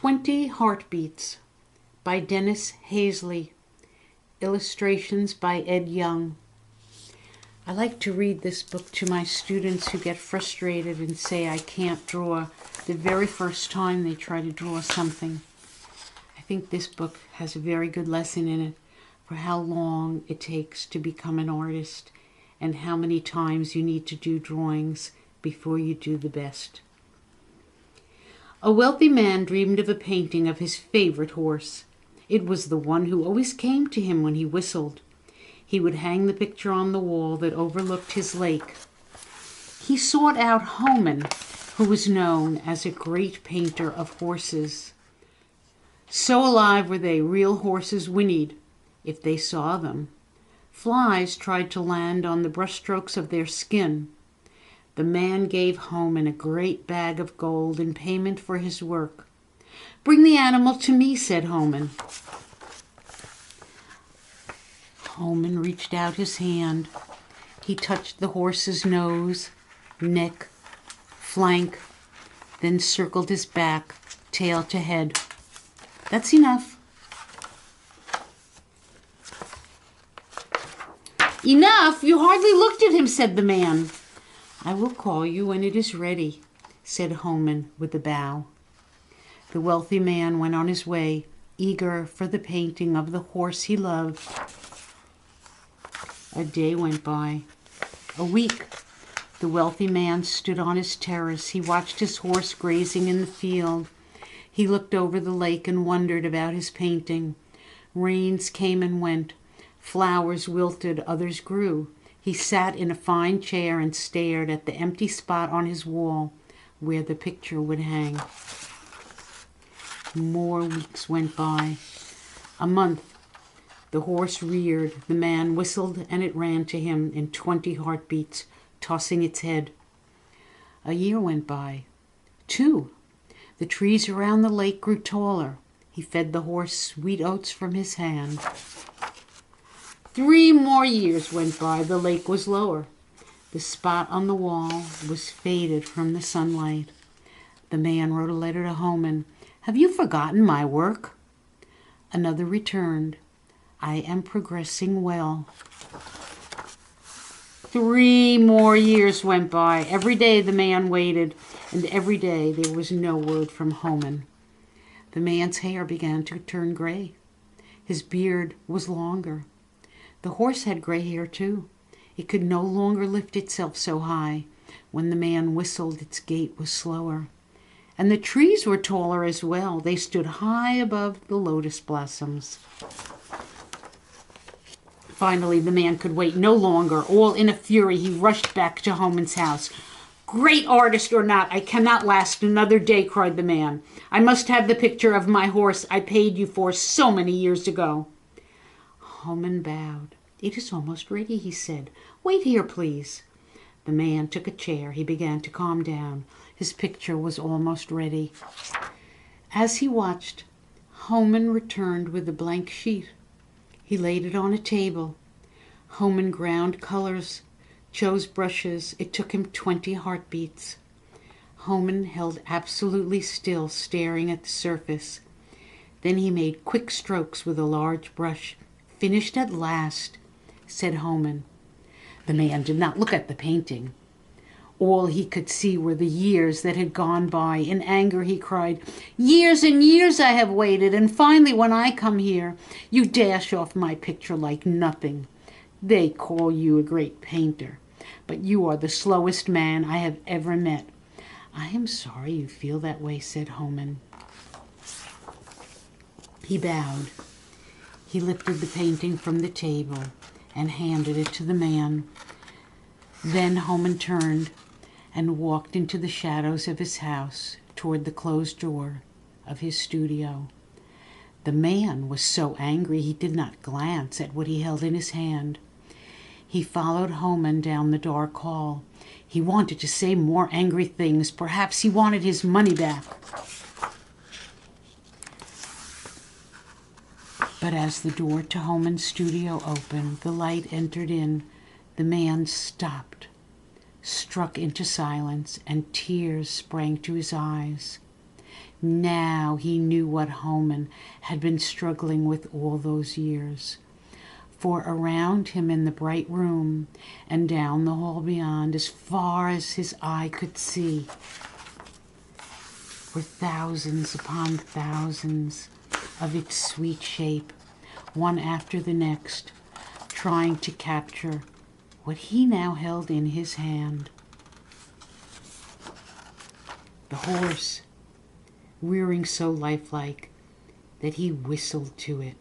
20 Heartbeats by Dennis Hazley. Illustrations by Ed Young. I like to read this book to my students who get frustrated and say I can't draw the very first time they try to draw something. I think this book has a very good lesson in it for how long it takes to become an artist and how many times you need to do drawings before you do the best. A wealthy man dreamed of a painting of his favorite horse. It was the one who always came to him when he whistled. He would hang the picture on the wall that overlooked his lake. He sought out Homan, who was known as a great painter of horses. So alive were they, real horses whinnied if they saw them. Flies tried to land on the brushstrokes of their skin. The man gave Homan a great bag of gold in payment for his work. "Bring the animal to me," said Homan. Homan reached out his hand. He touched the horse's nose, neck, flank, then circled his back, tail to head. "That's enough." "Enough? You hardly looked at him," said the man. "I will call you when it is ready," said Homan with a bow. The wealthy man went on his way, eager for the painting of the horse he loved. A day went by. A week. The wealthy man stood on his terrace. He watched his horse grazing in the field. He looked over the lake and wondered about his painting. Rains came and went. Flowers wilted, others grew. He sat in a fine chair and stared at the empty spot on his wall where the picture would hang. More weeks went by. A month. The horse reared. The man whistled, and it ran to him in 20 heartbeats, tossing its head. A year went by. 2. The trees around the lake grew taller. He fed the horse sweet oats from his hand. 3 more years went by. The lake was lower. The spot on the wall was faded from the sunlight. The man wrote a letter to Homan. "Have you forgotten my work?" Another returned. "I am progressing well." 3 more years went by. Every day the man waited, and every day there was no word from Homan. The man's hair began to turn gray. His beard was longer. The horse had gray hair too. It could no longer lift itself so high. When the man whistled, its gait was slower. And the trees were taller as well. They stood high above the lotus blossoms. Finally, the man could wait no longer. All in a fury, he rushed back to Homan's house. "Great artist or not, I cannot last another day," cried the man. "I must have the picture of my horse I paid you for so many years ago." Homan bowed. "It is almost ready," he said. "Wait here, please." The man took a chair. He began to calm down. His picture was almost ready. As he watched, Homan returned with a blank sheet. He laid it on a table. Homan ground colors, chose brushes. It took him 20 heartbeats. Homan held absolutely still, staring at the surface. Then he made quick strokes with a large brush. "Finished at last," said Homan. The man did not look at the painting. All he could see were the years that had gone by. In anger he cried, "Years and years I have waited, and finally when I come here, you dash off my picture like nothing. They call you a great painter, but you are the slowest man I have ever met." "I am sorry you feel that way," said Homan. He bowed. He lifted the painting from the table and handed it to the man. Then Homan turned and walked into the shadows of his house toward the closed door of his studio. The man was so angry he did not glance at what he held in his hand. He followed Homan down the dark hall. He wanted to say more angry things. Perhaps he wanted his money back. But as the door to Homan's studio opened, the light entered in. The man stopped, struck into silence, and tears sprang to his eyes. Now he knew what Homan had been struggling with all those years. For around him in the bright room and down the hall beyond, as far as his eye could see, were thousands upon thousands of its sweet shape, one after the next, trying to capture what he now held in his hand. The horse, rearing so lifelike that he whistled to it.